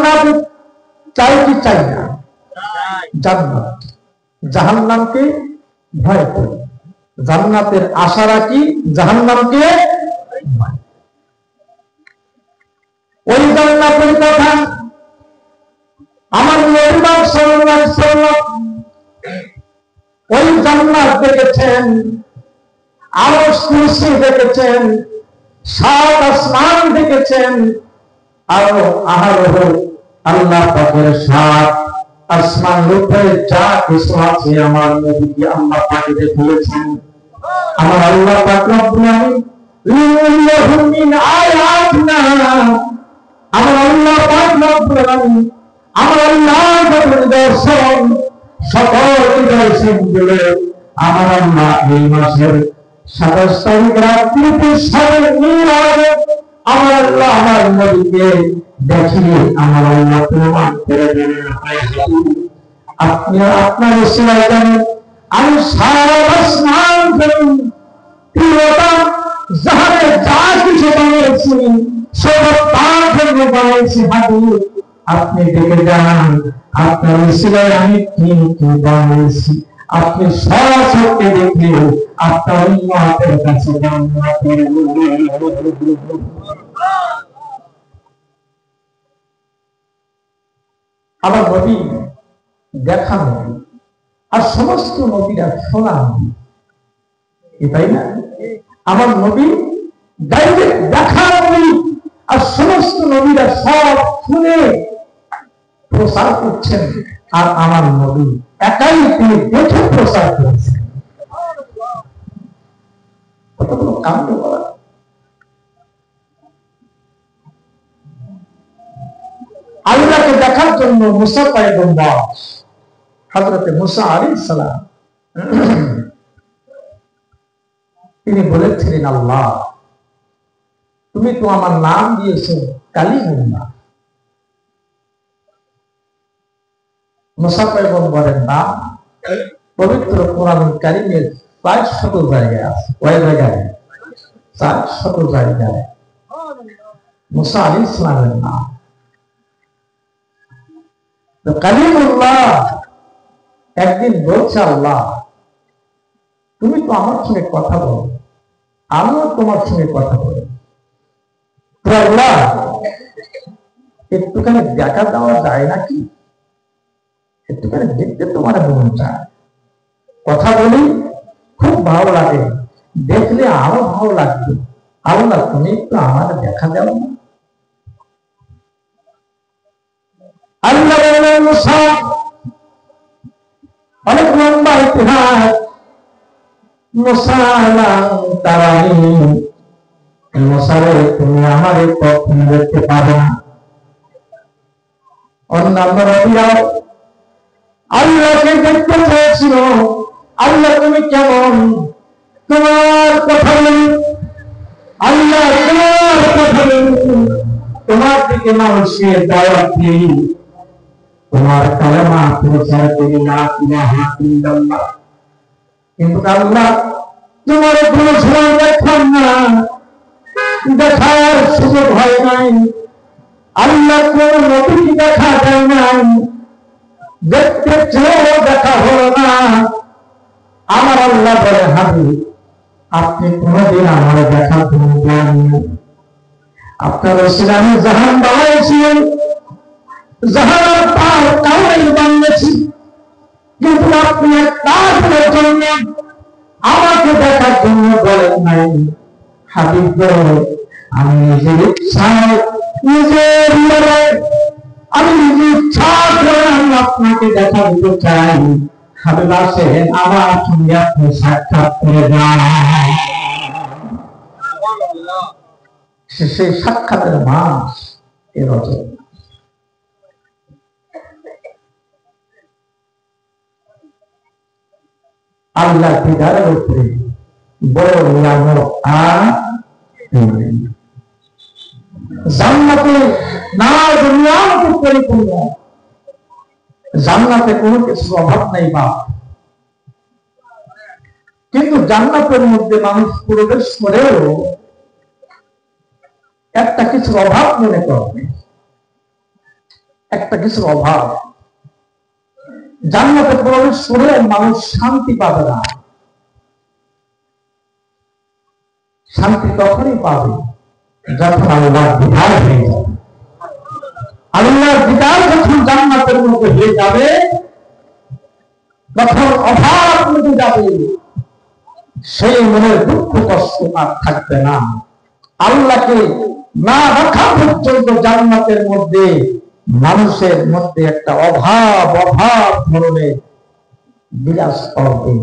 জান্নাত চাই কি চাই না? জান্নাত। জাহান্নামকে ভয় করি, জান্নাতের আশা রাখি, জাহান্নামকে ভয়। ওই জান্নাতের কথা আমার নবী সাল্লাল্লাহু আলাইহি ওয়াসাল্লাম ওই জান্নাত দেখেছেন, আরশ কুরসি দেখেছেন, সাত আসমান দেখেছেন, আরো আল্লাহ পাকের সাত আসমান উপরে যা কিছু আছে আমার নবীকে আল্লাহ পাক দেখিয়েছেন। আমার আল্লাহ পাক রব্বুল আলামিন মিন আয়াতিনা, আমার আল্লাহ পাক রব্বুল আলামিন আমার আল্লাহ দর্শন সকল দর্শন গুলো আমার আল্লাহ এই মাসের 27 তারিখ রাত্রিতে সাড়ে মিরাজে আমার আল্লাহ আমার নবীকে দেখিয়ে আমার আল্লাহ প্রমাণ করে দিলেন। আপনি আপনার সেবায় জানেন আমি সারা আসমান পুরোটা জাহানে যা কিছু বানিয়েছি সব তার জন্য বানিয়েছি। হাবিব আপনি দেখে জানান আপনার সেবায় আমি কি কি বানিয়েছি। আপনি সরাসরি দেখে আপনার উম্মতের কাছে জান্নাতের আমার নবী দেখা নবী, আর সমস্ত নবীরা শোনা নবী, তাই না? আমার নবী ডাইরেক্ট দেখা নবী, আর সমস্ত নবীরা সব শুনে প্রচার করছেন, আর আমার নবী একাই তিনি দেখে প্রচার করেছেন। কতগুলো কাণ্ড করা। আল্লাহকে দেখার জন্য মুসা পয়গম্বর হযরত মুসা আলাইহিস সালাম তিনি বলেছিলেন, আল্লাহ তুমি তো আমার নাম দিয়েছো কালিমুল্লাহ। মুসা পয়গম্বরের নাম পবিত্র কোরআনুল কারীমের 400 জায়গায় আছে। কয় জায়গায়? 400 জায়গায় মুসা আলাইহিস সালামের নাম কালিমুল্লাহ। একদিন বলছে, আল্লাহ তুমি তো আমার সঙ্গে কথা বলো, আমিও তোমার সঙ্গে কথা বলি, তো আল্লাহ একটুখানি দেখা দেওয়া যায় নাকি? একটুখানি দেখতে তোমার মন চায়, কথা বলি খুব ভালো লাগে, দেখলে আরো ভালো লাগবে। আল্লাহ তুমি একটু আমার দেখা দাও না। আল্লাহ মুসা অনেক লম্বা ইতিহাস, মুসা মুসারে তুমি আমার কখন দেখতে পাবে না। অন্যান্য নবীরাও আল্লাহকে দেখতে চেয়েছিল, আল্লাহ তুমি কেমন, তোমার কথা বলি, আল্লাহ তোমার কথা বলি, তোমার দিকে মানুষের দাওয়াত দিই, তোমার কালেমা প্রচার করি, লা ইলাহা ইল্লাল্লাহ। কিন্তু আল্লাহ তোমার কোনো সময় দেখলাম না, দেখার সুযোগ হয় নাই। আল্লাহ কোন নবীকে দেখা দেয় নাই, দেখতে চেয়েও দেখা হলো না। আমার আল্লাহ বলে, হাবিব আপনি কোনদিন আমার দেখা করবেন? আপনার আমি জাহান বানিয়েছিলেন, জাহানের পার কাউরেই বানিয়েছি, কিন্তু আপনি তার জন্য আমাকে দেখার জন্য বলেন নাই। হাবিব আমি নিজের ইচ্ছায় নিজের আমি নিজের ইচ্ছা করে আমি আপনাকে দেখা দিতে চাই। হাবিব আসেন, আমার সঙ্গে আপনি সাক্ষাৎ করে যান। সেই সাক্ষাতের মাস এ রজব। আল্লাহ দিদারের উপরে বড় নিয়ামত জান্নাতে না দুনিয়াতে পরিপূর্ণ, জান্নাতে কোনো কিছুর অভাব নেই বা, কিন্তু জান্নাতের মধ্যে মানুষ প্রবেশ করেও একটা কিছুর অভাব মনে করবে। একটা কিছুর অভাব। জান্নাতে প্রবেশ করে মানুষ শান্তি পাবে না। শান্তি তখনই পাবে যখন আল্লাহর দিদার হয়ে যাবে। আল্লাহর দিদার যখন জান্নাতের মধ্যে হয়ে যাবে, তখন অভাব মিটে যাবে, সেই মনের দুঃখ কষ্ট আর থাকবে না। আল্লাহকে না রাখা পর্যন্ত জান্নাতের মধ্যে মানুষের মধ্যে একটা অভাব ধরনের বিরাজ করবে।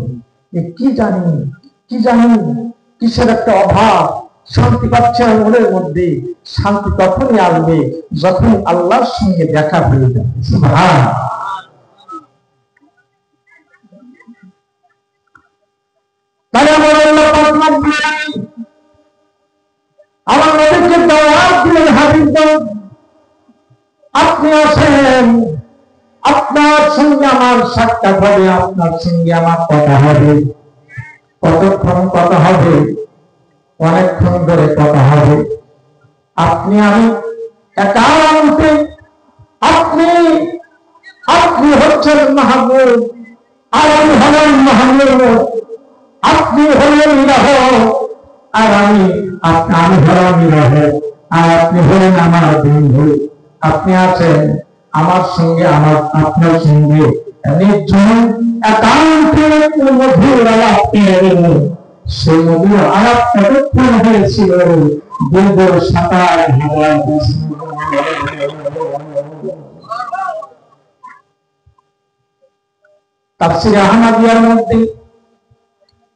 কি জানি কিসের একটা অভাব, শান্তি পাচ্ছে না মনের মধ্যে। শান্তি তখনই আসবে যখন আল্লাহর সঙ্গে দেখা হয়ে যাবে। সুবহানাল্লাহ। তাই আমার আল্লাহ পাক রব্বুল আলামিন আমার নবীকে দাওয়াত দিলেন, হাবিব আপনি আছেন, আপনার সঙ্গে আমার সাক্ষাৎ হবে, আপনার সঙ্গে আমার কথা হবে। কতক্ষণ কথা হবে? অনেকক্ষণ ধরে কথা হবে। আপনি আমি একান্তে, আপনি হচ্ছেন মাহবুব, আর আমি হলাম মাহবুব। আপনি হলেন ইলাহ, আর আমি হলাম ইলাহ, আর আপনি হলেন আমার বন্ধু। আপনি আছেন আমার সঙ্গে, আপনার সঙ্গে নির্জন একান্তে মধুর আলাপ। সেই মধুর আলাপ কতক্ষণ হয়েছিল? দীর্ঘ ৭,০০০ বছর। তাফসীরে আহমদিয়ার মধ্যে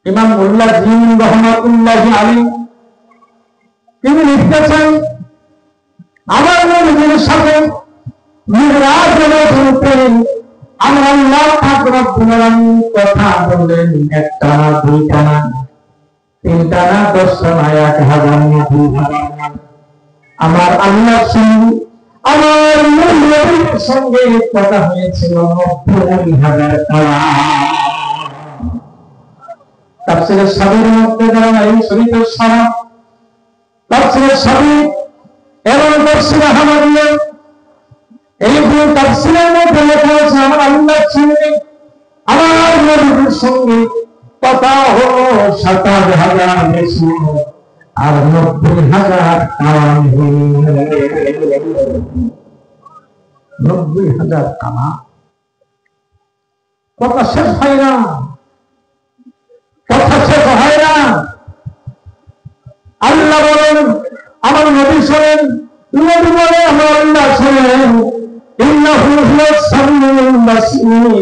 ইমাম মুল্লা জিন রহমাতুল্লাহি আলাইহি তিনি লিখতেছেন, আমার নবীর সাথে মিরাজের রূপে আমার আল্লাহ পাক রব্বুল আলামিন কথা বললেন। একটা না, দুইটা না, তিনটা না, ১০টা না, ১,০০০ না, ২,০০০ না। আমার আল্লাহর সঙ্গে আমার নবীর সঙ্গে কথা হয়েছিল ৯০,০০০ কালাম। তাফসীরে সাবির মধ্যে যেমন এই শরীফের সনদ, তাফসীরে সাবির এবং তাফসীরে আহমদিয়া, এই দুই তাফসীরের মধ্যে লেখা আছে আমার আল্লাহর সঙ্গে আমার নবীর সঙ্গে কথা হলো ৭,০০০ বেশি, আর ৯০,০০০ কালাম। ৯০,০০০ কালাম, কথা শেষ হয় না, কথা শেষ হয় না। আল্লাহ বলেন, আমার নবী শোনেন, নবী বলে আমার আল্লাহ শোনেন। ইন্নাহু হুয়াস সামিউল বাসীর।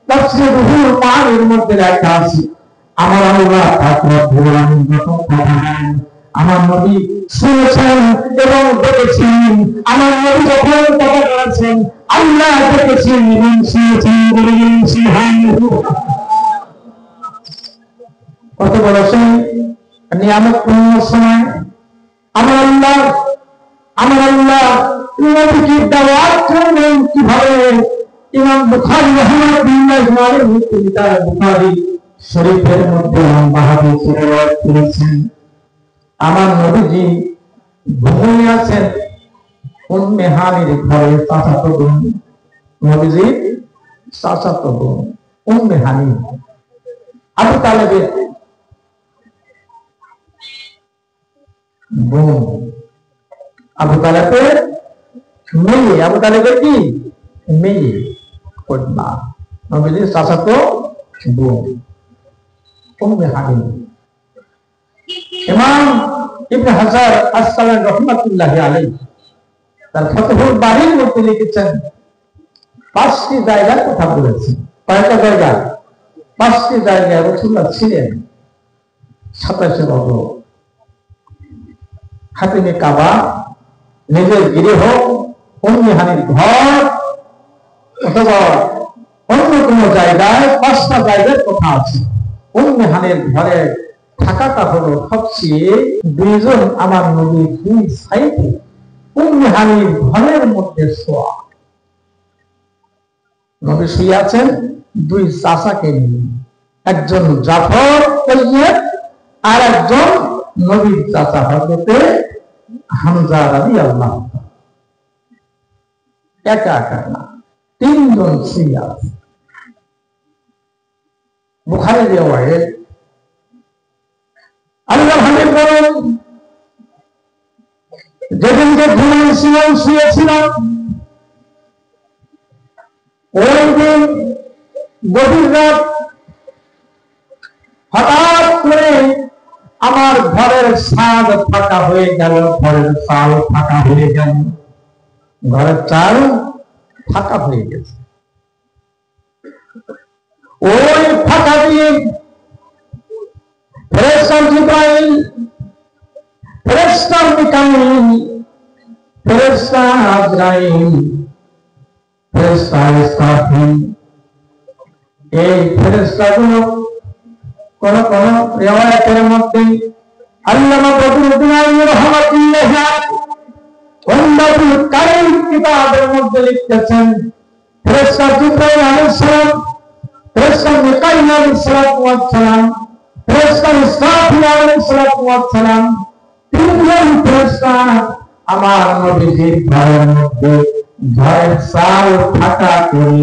তাফসীরে রুহুল মাআনির মধ্যে লেখা আছে আমার আল্লাহ পাক রব্বুল আলামিন যখন কথা বলেন, আমার নবী শুনেছেন এবং দেখেছেন। আমার নবী যখন কথা বলেছেন, আল্লাহ দেখেছেন এবং শুনেছেন। বলেন সুবহানাল্লাহ। কত বড় সেই নিয়ামত পূর্ণ সময় আমার আল্লাহ নবীকে দাওয়াত করলেন। কিভাবে? ইমাম বুখারী রাহিমাহুল্লাহ বুখারী শরীফের মধ্যে লম্বা হাদিস riwayat করেছেন, আমার নবীজি ঘুমিয়ে আছেন উম্মে হানির ঘরে। চাচাতো বোন, নবীজি চাচাতো বোন উম্মে হানি আবু তালেবের বোন, আবু তালেবের মেয়ে। আবু তালেবের কি মেয়ে? কন্যা, নবীজির চাচাতো বোন উম্মে হানি। ইমাম ইবনে হাজার আসকালানি রাহমাতুল্লাহি আলাইহি তার ফাতহুল বারীর মধ্যে লিখেছেন ৫টি জায়গার কথা বলেছেন। কয়টা জায়গা? ৫টি জায়গায় রাসূলুল্লাহ ছিলেন। ২৭ বছর খাতিমে কাবা, নিজের গৃহ, উম্মে হানির ঘর, অথবা অন্য কোন জায়গায় ৫টা জায়গার কথা আছে। উম্মে হানির ঘরে থাকাটা হলো সবচেয়ে দুইজন আমার নবী দুই সাইডে উম্মে হানির ঘরের মধ্যে শোয়া। নবী শুয়ে আছেন দুই চাচাকে নিয়ে, একজন জাফর আর একজন নবীর চাচা হযরতে হামজা রাদিয়াল্লাহু। একা একা না, তিনজন স্ত্রী আছে। বুখারী রিওয়ায়াত, আল্লাহ হাবিব বলেন, যেদিন যে ঘুমিয়েছিলাম, শুয়েছিলাম, ওই দিন গভীর রাত হঠাৎ করে আমার ঘরের ছাদ ফাঁকা হয়ে গেল, ঘরের চাল ফাঁকা হয়ে গেল, ঘরের চাল ফাঁকা হয়ে গেছে। ওই ফাঁকা দিয়ে ফেরেশতা জিবরাইল, ফেরেশতা মিকাইল, ফেরেশতা আজরাইল, ফেরেশতা ইসরাফিল, এই ফেরেশতাগুলো কোন কোন রিওয়ায়াতের মধ্যে আল্লামা বদরুদ্দীন আইয়ুবী রাহমাতুল্লাহ উম্মাতুল কারীম কিতাবের মধ্যে লিখতেছেন, ফেরেশতা জিবরাইল আলাইহিস সালাম, ফেরেশতা মিকাইল আলাইহিস সালাম, ফেরেশতা ইসরাফিল আলাইহিস সালাম, তিনজন ফেরেশতা আমার নবীজির ঘরের মধ্যে ঘরের চাল ফাঁকা করে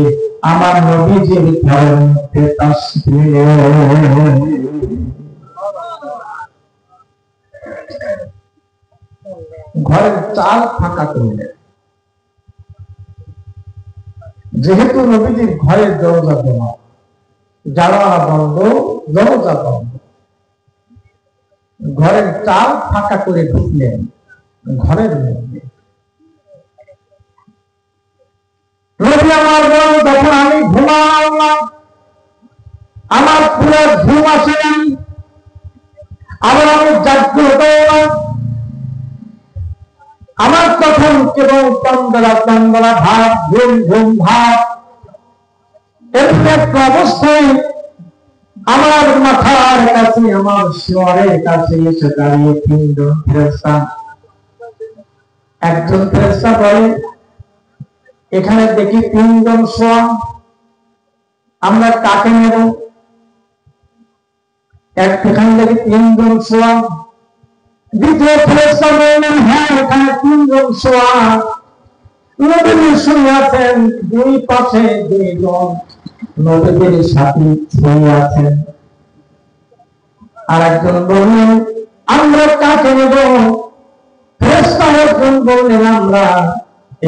আমার নবীজির ঘরের মধ্যে ঘরের চাল ফাঁকা করলেন। যেহেতু নবীজির ঘরের দরজা বন্ধ, জানালা বন্ধ, দরজা বন্ধ, ঘরের চাল ফাঁকা করে ঢুকলেন ঘরের মধ্যে। নবী আমার বলেন, তখন আমি ঘুমালাম, আমার পুরো ঘুম আসে নাই, আবার আমি জাগ্রত হলাম, আমার তখন কেবল তন্দরা ভাব, ঘুম ঘুম ভাব, এরকম একটা অবস্থায় আমার মাথার কাছে, আমার শিয়রের কাছে এসে দাঁড়িয়ে তিনজন ফেরেশতা। একজন ফেরেশতা বলে, এখানে দেখি তিনজন শোয়া, আমরা কাকে নেব? এখানে দেখি তিনজন শোয়া। দ্বিতীয় ফেরেশতা বললেন, হ্যাঁ, এখানে তিনজন শোয়া। নবী শুয়ে আছেন, দুই পাশে দুইজন নবীর সাথী শুয়ে আছেন। আর একজন বললেন, আমরা কাকে নেব? ফেরেশতা একজন বললেন, আমরা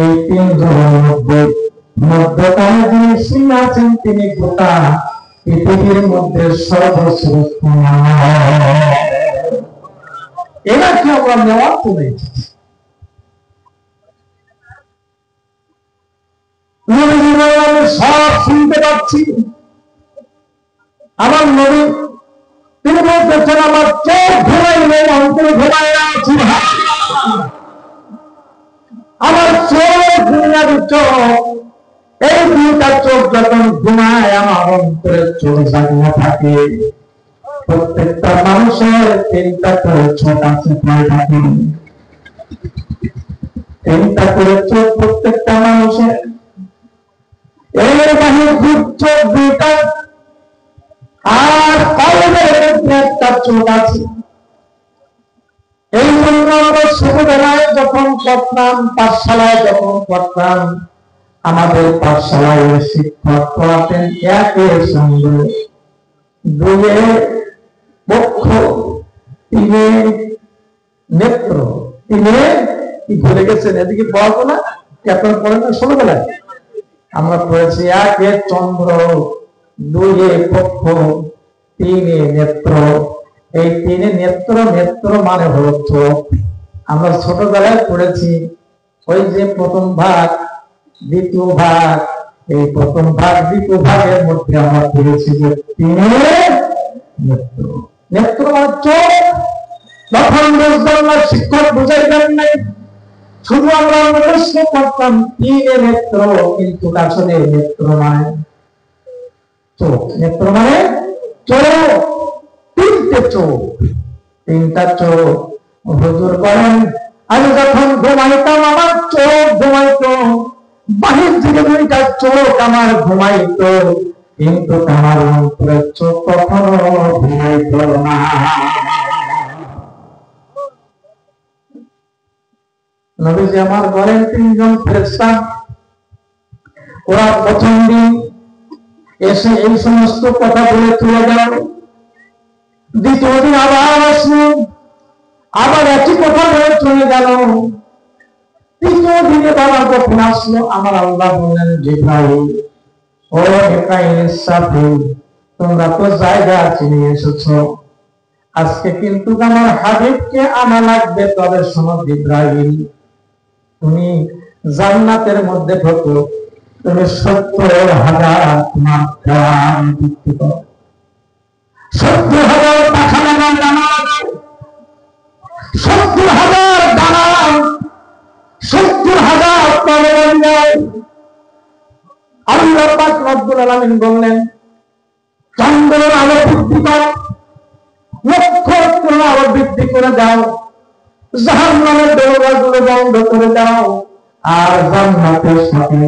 এই তিনজনের মধ্যে মধ্যখানে যিনি শুয়ে আছেন তিনি গোটা পৃথিবীর মধ্যে সর্বশ্রেষ্ঠ। এরা কি আমরা নেওয়ার জন্য আমি সব শুনতে পাচ্ছি। আমার নবী তিনি বলতেছেন, আমার চোখ ঘুমাই নেই, অন্তরে ঘুমাই আছি, আমার চোখ দুনিয়ার চোখ, এই দুইটা চোখ যখন ঘুমায় আমার অন্তরে চোখ জাগিয়ে থাকে। প্রত্যেকটা মানুষের তিনটা করে চোখ আছে, থাকে তিনটা করে চোখ প্রত্যেকটা মানুষের। এর বাহির চোখ দুইটা, আর কলমের মধ্যে একটা চোখ আছে। এই জন্য আমরা ছোটবেলায় যখন পড়তাম, পাঠশালায় যখন পড়তাম, আমাদের পাঠশালায় শিক্ষক পড়াতেন একের সঙ্গে দুয়ে বক্ষ, তিনে নেত্র, তিনে কি ভুলে গেছেন? এদিকে পড়াবো না, আপনারা পড়েন না ছোটবেলায়? আমরা পড়েছি একে চন্দ্র, দুয়ে পক্ষ, তিনে নেত্র। এই তিনে নেত্র, নেত্র মানে হলো চোখ। আমরা ছোটবেলায় পড়েছি ওই যে প্রথম ভাগ দ্বিতীয় ভাগ, এই প্রথম ভাগ দ্বিতীয় ভাগের মধ্যে আমরা পড়েছি যে তিনে নেত্র। নেত্র মানে চোখ। তখন বুঝতাম না, শিক্ষক বুঝাইতেন নাই, শুধু আমরা প্রশ্ন করতাম তিনে নেত্র, কিন্তু আসলে নেত্র মানে চোখ। নেত্র মানে চোখ, তিনটে চোখ, তিনটা চোখ। হুজুর বলেন, আমি যখন ঘুমাইতাম আমার চোখ ঘুমাইতো, বাহির থেকে দুইটা চোখ আমার ঘুমাইতো, কিন্তু আমার অন্তরের চোখ কখনো ঘুমাইতো না। নবীজি আমার বলেন, তিনজন ফেরেশতা ওরা প্রথম দিন এসে এই সমস্ত কথা বলে চলে গেল। দ্বিতীয় দিন আবার আসলো, আবার একই কথা বলে চলে গেল। তৃতীয় দিনে বাবা যখন আসলো, আমার আল্লাহ বললেন, জিব্রাইল, ও মিকাইল ইসরাফিল, তোমরা তো জায়গা চিনে এসেছো, আজকে কিন্তু আমার হাবিবকে আনা লাগবে। তবে শোনো জিব্রাইল, তুমি জান্নাতের মধ্যে ঢোকো, তুমি 70,000 তোমার প্রাণ বৃদ্ধি করো, 70,000 পাখা লাগাও, ডানা লাগাও, 70,000 ডানা, 70,000 তলোয়ার নাও। আল্লাহ পাক রব্বুল আলামিন বললেন, চন্দ্রের আলো বৃদ্ধি করো, নক্ষত্রের আলো বৃদ্ধি করে দাও, জাহান্নামের দরজাগুলো বন্ধ করে দাও, আর জান্নাতের সাথে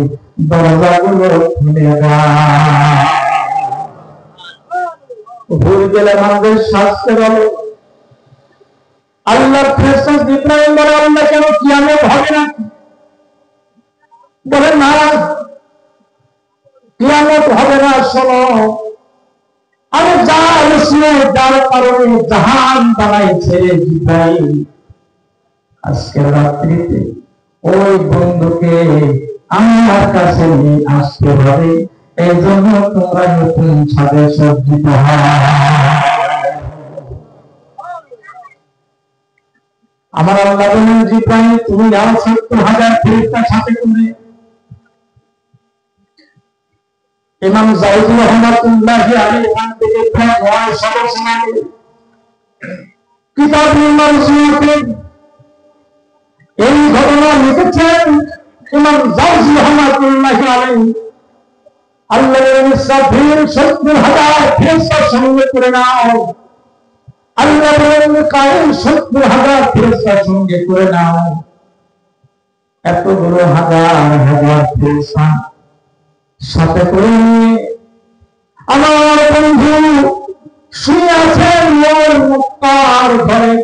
দরজাগুলো খুলে দাও। ভুল গেলে আমাদের শাস্তি বলো। আল্লাহর ফেরেশতা জিবরাইল বলে, আল্লাহ কেন কিয়ামত হবে না? বলে না, কিয়ামত হবে না। শোনো, আমি যা এসে যার কারণে জাহান বানাইছে জিবরাইল, আজকে রাত্রিতে ওই বন্ধুকে আমার কাছে নিয়ে আসতে হবে। এই জন্য তোমরা নতুন ছাদে সজ্জিত হয়। আমার আল্লাহ বলেন, জিবরাইল তুমি যাও 70,000 ফেরেশতা সাথে করে। ইমাম জাওজি রাহমাতুল্লাহি আলাইহি এখান থেকে প্রায় 900 বছর আগে কিতাবুল মারসুয়াতে এই ঘটনা লিখেছেন ইমাম জাওজি রাহমাতুল্লাহি আলাইহি। আল্লাহর ইসরাফিল 70,000 ফেরেশতা সঙ্গে করে নাও, আল্লাহর মিকাইল 70,000 ফেরেশতা সঙ্গে করে নাও। এতগুলো হাজার হাজার ফেরেশতা সাথে করে নিয়ে আমার বন্ধু শুয়ে আছেন ওই মক্কার ঘরে,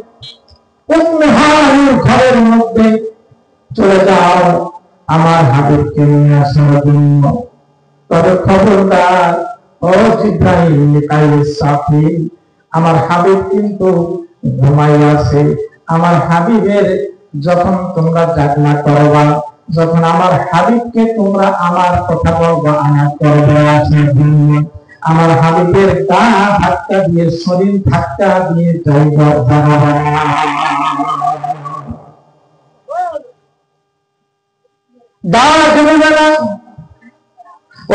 উম্মাহানির ঘরের মধ্যে। চলে যাও আমার হাবিবকে নিয়ে আসার জন্য। তবে খবরদার, ও জিবরাইল, মিকাইল, ইসরাফিল, আমার হাবিব কিন্তু ঘুমাই আছে। আমার হাবিবের যখন তোমরা জাগনা করবা, যখন আমার হাবিবকে তোমরা আমার কথা বলবা, আমার করবে আসার জন্য, আমার হাবিবের গা ধাক্কা দিয়ে, শরীর ধাক্কা দিয়ে জায়গা জানাবা না, দা দেবে না,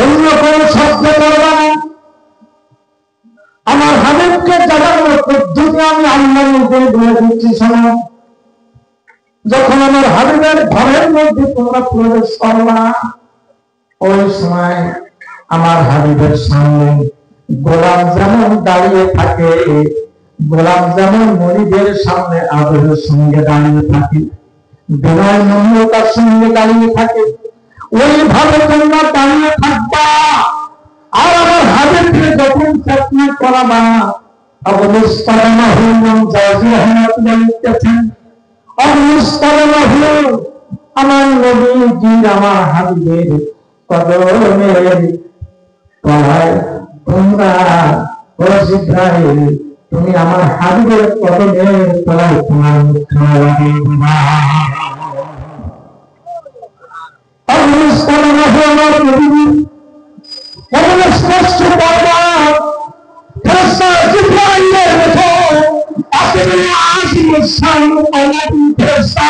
অন্য কোনো শব্দ করবা না। আমার হাবিবকে জাগানোর পদ্ধতি আমি আল্লাহর উপরে বলে দিচ্ছি, শোনো। যখন আমার হাবিবের ঘরের মধ্যে তোমরা প্রবেশ করবা, ওই সময় আমার হাবিবের সামনে গোলাম যেমন দাঁড়িয়ে থাকে, গোলাম যেমন মনিবের সামনে আদরের সঙ্গে দাঁড়িয়ে থাকে, বিনয় নম্রতার সঙ্গে দাঁড়িয়ে থাকে, ওইভাবে তোমরা দাঁড়িয়ে থাকবা। আর আমার হাবিবকে যখন চাকরি করাবা, আমার নবীজি আমার হাবিবের কদমের তলায় তোমরা, ও জিবরাইল, তুমি আমার হাবিবের কদমের তলায় তোমার মুখখানা লাগিয়ে দিবা। আমার নবীজি এমন স্পষ্ট করবা, ফেরেশতা জিবরাইলের মতো আসলে আসিমের সামনে আলাদা ফেরেশতা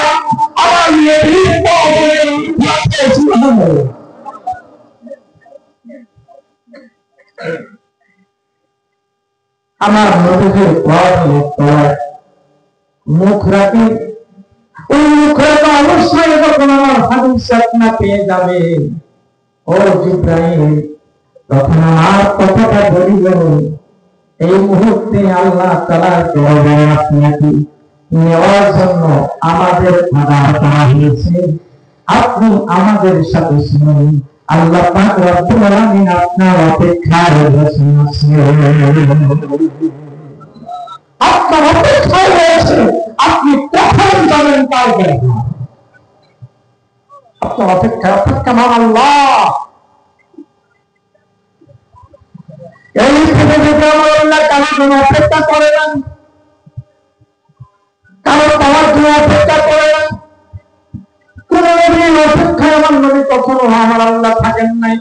আমার নবীর কদমে লাগিয়েছিল। আমার নবীর কদমের তলায় মুখ রাখি, ওই মুখ রাখা অবশ্যই যখন আমার হাবিব সাথনা পেয়ে যাবে, ও জিবরাইল, তখন আমার কথাটা বলিল, এই মুহূর্তে আল্লাহ তাআলার দরবারে আপনাকে নেওয়ার জন্য আমাদের আদার করা হয়েছে। আপনি আমাদের সাথে শুনুন, আল্লাহ পাক রব্বুল আলামিন আপনার অপেক্ষায় বসে আছেন। আপনার অপেক্ষায় রয়েছে, আপনি কখন যাবেন তার ব্যাপার। আপনার অপেক্ষা, অপেক্ষা মান আল্লাহ। এই পৃথিবীতে আমার আল্লাহ কারোর জন্য অপেক্ষা করে না, কারো পাওয়ার জন্য অপেক্ষা করে না। কোন নবীর অপেক্ষায় আমার নবী কখনো আমার আল্লাহ থাকেন নাই।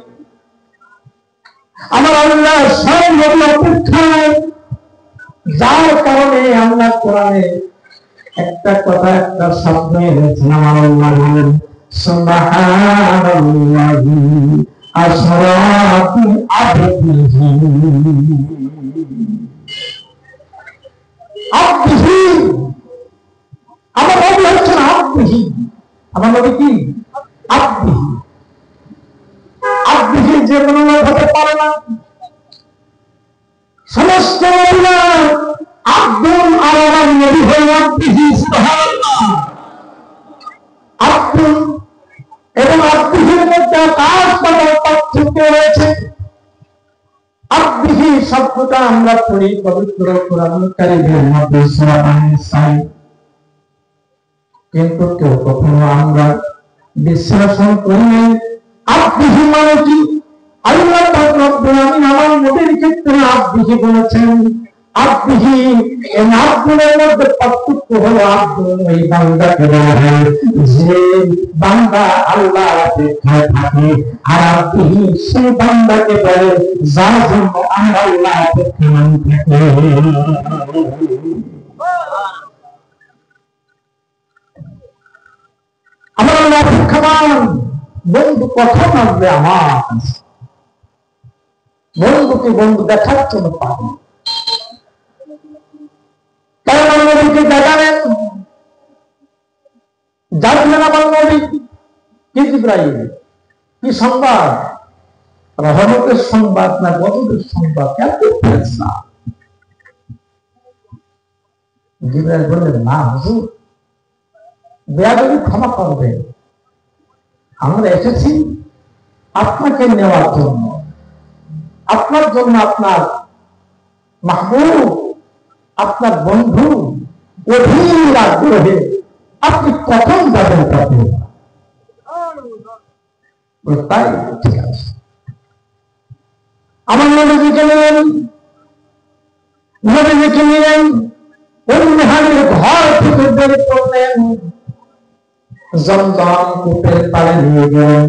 আমার আল্লাহ সব নবী অপেক্ষায়, যার কারণে আল্লাহ কোরআনে একটা কথা, একটা শব্দ এনেছেন। আমার আল্লাহ বলেন সুবহানাল্লাহি আসরা বিআবদিহি। আবদিহি, আমার নবী হচ্ছেন আবদিহি। আমার নবী কি? আবদিহি। আবদিহি যে কোনো লোক হতে পারে না। সমস্ত নবীরা আব্দুল, আর আমার নবী হলেন আবদিহি। সুবহানাল্লাহ। আব্দুল এবং আবদিহির মধ্যে আকাশ পাতাল পার্থক্য রয়েছে। আবদিহি শব্দটা আমরা পড়ি পবিত্র কোরআন কারীমের মধ্যে সূরা আন-নিসা, কিন্তু কেউ কখনো আমরা বিশ্লেষণ করি আবদিহি মানে কি। আল্লাহ পাক রব্বুল আলামিন আমার নবীর ক্ষেত্রে আবদিহি বলেছেন। আবদিহি, এই আব্দুলের মধ্যে পার্থক্য হলো আব্দুল ওই বান্দাকে বলা হয় যে বান্দা আল্লাহ অপেক্ষায় থাকে, আর আবদিহি সেই বান্দাকে বলে যার জন্য আমরা আল্লাহ অপেক্ষায় থাকি। আমার আল্লাহ অপেক্ষমান। বন্ধু কখন আসবে আমার বন্ধুকে বন্ধু দেখার জন্য পাবো, তাই আমার নবীকে দেখালেন। জানলেন আমার নবী কি জিবরাইল, কি সংবাদ? রহমতের সংবাদ না গজবের সংবাদ? এত ফেরেশতা। জিবরাইল বললেন না হুজুর, বেয়াদবি ক্ষমা করবেন, আমরা এসেছি আপনাকে নেওয়ার জন্য, আপনার জন্য, আপনার মাহবুব, আপনার বন্ধু অধীর আগ্রহে আপনি কখন যাবেন তাতে। তাই ঠিক আছে। আমার নবীজিকে নিলেন উম্মেহানির ঘর থেকে বের করলেন, জমজম কূপের পাড়ে নিয়ে গেলেন।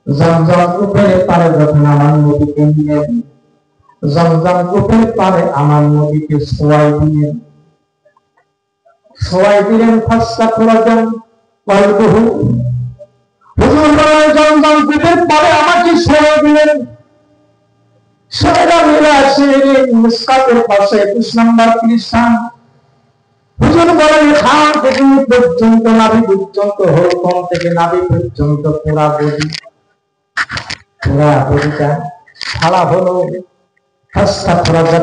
জমজম কূপের পাড়ে যখন আমার নবীকে নিলেন, জমজম কূপের পাড়ে আমার নবীকে শোয়াই দিলেন। ফাস্তা খোরাজান কলবহু, হুজুর বলেন জমজম কূপের পাড়ে আমাকে শোয়াই দিলেন। সারা মিলে আসে মুসকাতের পাশে 21 নম্বর পৃষ্ঠা। হুজুর বলেন খান থেকে পর্যন্ত নাভি পর্যন্ত, হলকম থেকে নাভি পর্যন্ত পুরা বডিটা ছাড়া হলো। ফাস্তা খোরাজা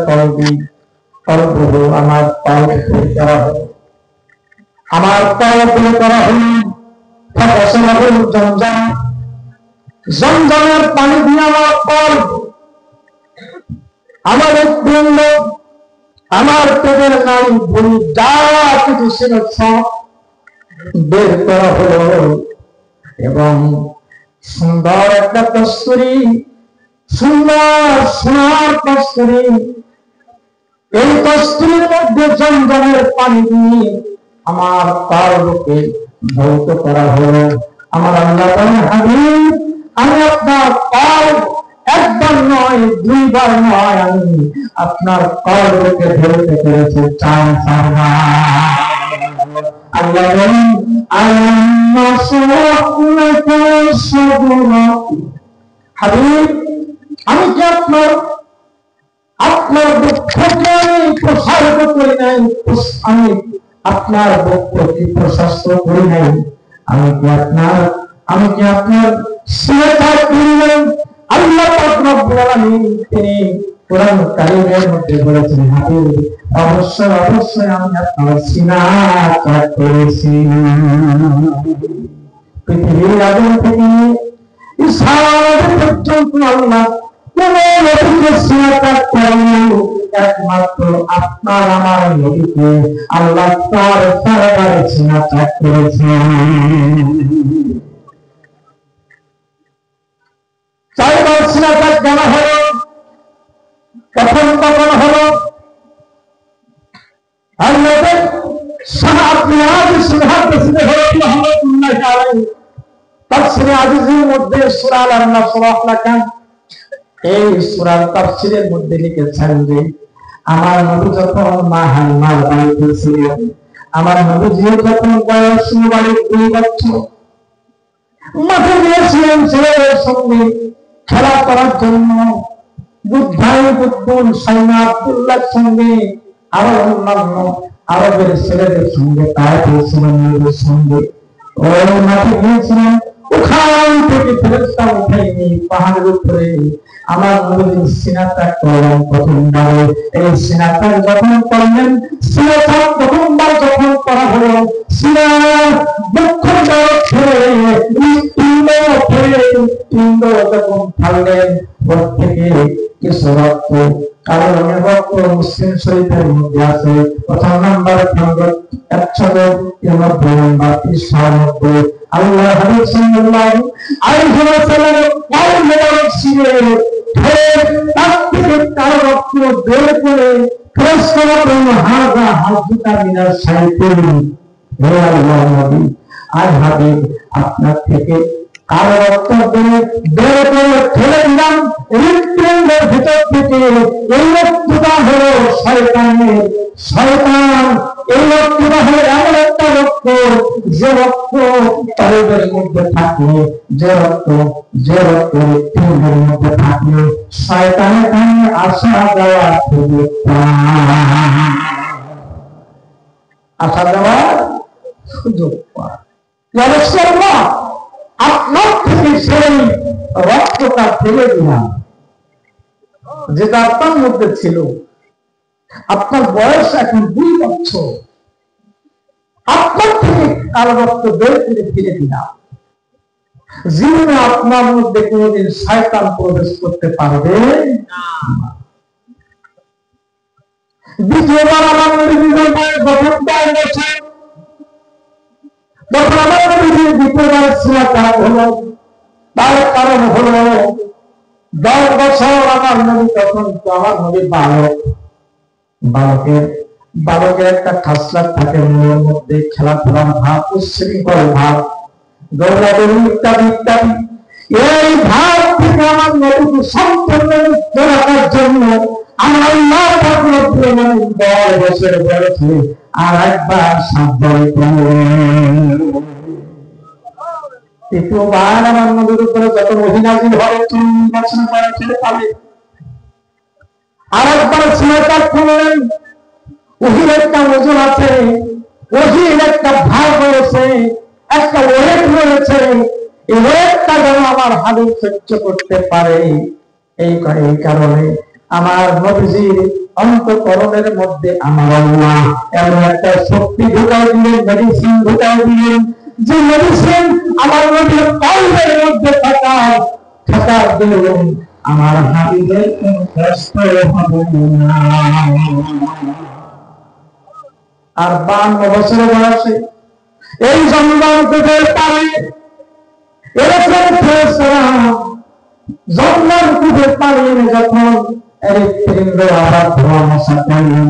কলবহু, আমার পাও বের করা হলো, আমার পাও বের করা হলো। জমজমের পানি দিয়ে আমার পাও, আমার একদম, আমার পেটের নাম ভুল যা কিছু ছিল সব বের করা হলো, এবং সুন্দর একটা কস্তুরী, সুন্দর সোনার কস্তুরী, এই কস্তুরীর মধ্যে জমজমের পানি দিয়ে আমার পাওকে ধৌত করা হলো। আমার আল্লাহ বলেন হাবিব, আমি আপনার পাও একবার নয়, দুইবার নয়, আমি আপনার কলকে ধরতে পেরেছি 4 বার। আল্লাহ বলেন হাবিব, আমি কি আপনার দুঃখকে আমি প্রসারিত করি নাই, আমি আপনার দুঃখকে প্রশস্ত করি নাই, আমি কি আপনার স্নেহতা করি নাই। আল্লাহ পাক রব্বুল আলামিন তিনি কোরআন কারীমের মধ্যে বলেছেন হাবিব, অবশ্যই আমি আপনার সিনা ত্যাগ করেছি। পৃথিবীর আগুন থেকে ইসহাক পর্যন্ত আল্লাহ কোন নবীকে সিনা ত্যাগ করেননি, একমাত্র আপনার আমার নবীকে আল্লাহ তার দরবারে সিনা ত্যাগ করেছেন। 4 বার সিনা ত্যাগ করা হলো। যখন তখন হলো। আমাদের সাহাবী আজিজ মুহাদ্দিসিনে রহমাতুল্লাহি আলাইহি তাফসীরে আজিজের মধ্যে সূরা আল-নাসর লেখেন, এই সূরার তাফসীরের মধ্যে লিখেছেন যে আমার নবী যখন মা হালিমার বাড়িতে ছিলেন, আমার নবীজি যখন বয়স 2 বছর, মাঠে গিয়েছিলেন ছেলেদের সঙ্গে খেলা করার জন্য। বুদ্বুল সাইনা আব্দুল্লাহর সঙ্গে আরো অন্যান্য আরবের ছেলেদের সঙ্গে তাই গিয়েছিলেন নবীর সঙ্গে। ওই মাঠে গিয়েছিলেন, ওখান থেকে ফেরেশতা উঠে নিয়ে পাহাড়ের উপরে আমার নবীর সিনাটা করলেন প্রথমবার। এই সিনাটা যখন করলেন, সিনাটা প্রথমবার যখন করা হলো, সিনার বক্ষ পিণ্ড যখন ফাললেন, ওর থেকে কিছু রক্ত, কারণ রক্ত মুসলিম শরীফের মধ্যে আছে। প্রথম নাম্বার খন্ড 193 নাম্বার পৃষ্ঠার মধ্যে আল্লাহ হাবিব সাল্লাল্লাহু আলাইহি ওয়াসাল্লামের কওল মোবারক ছিঁড়ে তার থেকে তার রক্ত বের করে ফেরেশতারা বলল, হাযা হাযুকা মিনাশ শাইতান। হে আল্লাহর নবী, আর হাবিব, আপনার থেকে কারো রক্ত বের করে ঠেলে দিলাম হৃৎপিণ্ডের ভিতর থেকে। এই রক্তটা হলো শয়তানের। শয়তান এই রক্তটা হলো এমন একটা রক্ত, যে রক্ত তাদের মধ্যে থাকলে, যে রক্ত হৃৎপিণ্ডের মধ্যে থাকলে শয়তানের কানে আসা যাওয়া সুযোগ পায়। আপনার থেকে সেই রক্তটা ফেলে দিলাম, যেটা আপনার মধ্যে ছিল। আপনার বয়স এখন 2 বছর, আপনার থেকে কারো রক্ত বের করে ফেলে দিলাম, জীবনে আপনার মধ্যে কোনদিন শয়তান প্রবেশ করতে পারবে না। দ্বিতীয়বার আমার নবীর বয়স যখন 10 বছর, তখন আমার নবীর দ্বিতীয়বার সিনাটা হলো। তার কারণ হলো 10 বছর আমার নবী, তখন তো আমার নবী বালকের একটা খাসলাত থাকে মনের মধ্যে, খেলাধুলার ভাব, উচ্ছৃঙ্খল ভাব, দৌড়াদৌড়ি ইত্যাদি ইত্যাদি। এই ভাব থেকে আমার নবীকে সম্পূর্ণ মুক্ত রাখার জন্য আমার আল্লাহ পাক রব্বুল আলামিন 10 বছর বয়সে আর একবার সাবধান করলেন। তৃতীয়বার আমার নবীর উপরে যখন ওহী নাযিল হয় 40 বছর বয়সে পাবে, আর একবার সিনাটা খুললেন। ওহীর একটা ওজন আছে, ওহীর একটা ভাগ রয়েছে, একটা ওয়েট রয়েছে। এই ওয়েটটা যেন আমার হাবিব সহ্য করতে পারে, এই কারণে আমার নবীজির অন্তঃকরণের মধ্যে আমার আল্লাহ এমন একটা শক্তি ঢুকাই দিলেন, মেডিসিন ঢুকাই দিলেন, যে মেডিসিন আমার নবীর কলবের মধ্যে থাকার দিলেন আমার হাবিবের কোনো কষ্ট হবে না। আর 52 বছর বয়সে এই জঙ্গল থেকে পারে এরকম ফেরেশতারা জঙ্গল থেকে পারে যখন হৃৎপিণ্ড আবার ধোয়া মশা করলেন,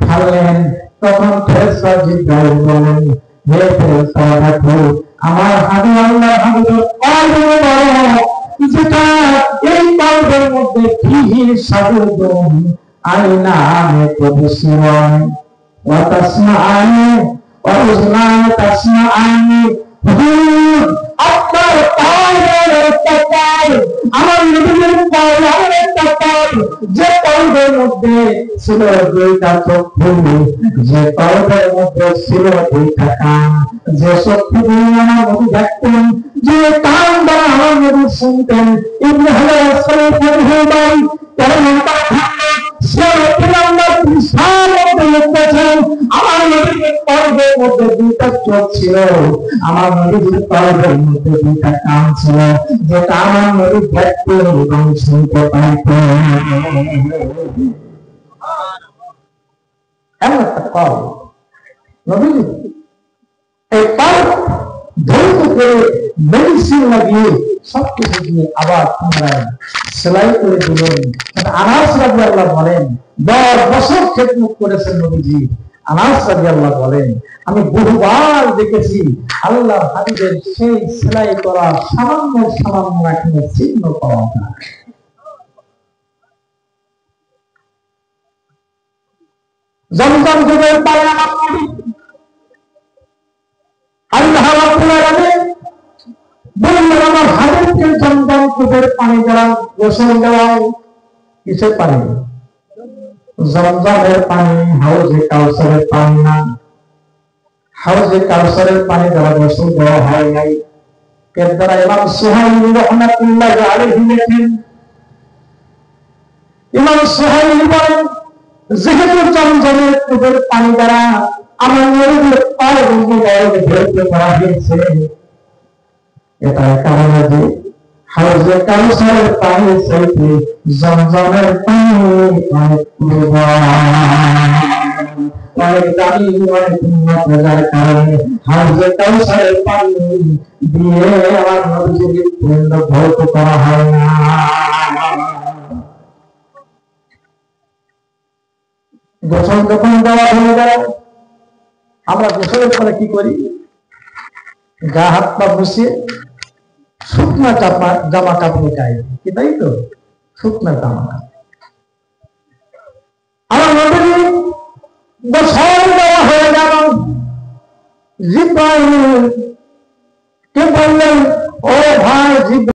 খালেন, তখন ফেরেশতা জিজ্ঞাসা করলেন, হে ফেরেশতা, দেখো আমার হাবিব আল্লাহ হাবিবের কলব বড়, যেটা এই কলবের মধ্যে ফিহি সাদুদুন আইনা আনে তবসিরান ওয়া তাসমাআনি ওয়া উযনান তাসমাআনি। আপনার কলবের একটা কল, আমার নবীর কলবের একটা কল, যে কলবের মধ্যে ছিল 2টা চক্ষু, যে কলবের মধ্যে ছিল 2টা কান, যে চক্ষু দিয়ে আমার নবী দেখতেন, যে কান দ্বারা আমার নবী শুনতেন। ইবনে হাজার আসকালানি রহিমাহুল্লাহ আমার নবীর কলবের মধ্যে 2টা চোখ ছিল, আমার নবীর কলবের মধ্যে 2টা কান ছিল, যেটা আমার নবী দেখতেন এবং শুনতে পাইতেন। এমন একটা কল নবী, এই কল ধৈর্য করে মেডিসিন লাগিয়ে সবকিছু দিয়ে আবার পুনরায় সেলাই করে দিলেন। আনাস রাদিয়াল্লাহু বলেন 10 বছর খেদমত করেছেন নবীজি। আনাস রাদিয়াল্লাহু বলেন আমি বহুবার দেখেছি আল্লাহর হাবিবের সেই সেলাই করা সামান্য সামান্য এখনো চিহ্ন পাওয়া যায়। জমজম যুগের পানি আল্লাহ রাব্বুল আলামিন বললেন আমার হাবিবকে জমজম যুগের পানি দ্বারা গোসল দেওয়ায়। কিসের পানি? জমজমের পানি, হাউজে কাউসারের পানি না। হাউজে কাউসারের পানি দ্বারা গোসল দেওয়া হয় নাই। এর দ্বারা ইমাম সুহাইলি রাহমাতুল্লাহি আলাইহি লেখেন, ইমাম সুহাইলি বলেন যেহেতু জমজমের যুগের পানি দ্বারা আমার নবীর পায়ের মুবারক ধৌত করা হয়েছে, এটার কারণে যে হাউজে কাউসারের পানি চাইতে জমজমের পানি অনেক দামি, অনেক উন্নত, যার কারণে হাউজে কাউসারের পানি দিয়ে আমার নবীর পিণ্ড ধৌত করা হয় না। গোসল যখন দেওয়া হয়ে গেল, আমরা গোসলের পরে কি করি? গা হাত পা মুছিয়ে শুকনা জামা কাপড় গায়ে কি, তাই তো? শুকনা জামা কাপড় আমার নবী গোসল দেওয়া হয়ে গেল। জিব্রাইল কে বললেন, ও ভাই জিব্রাইল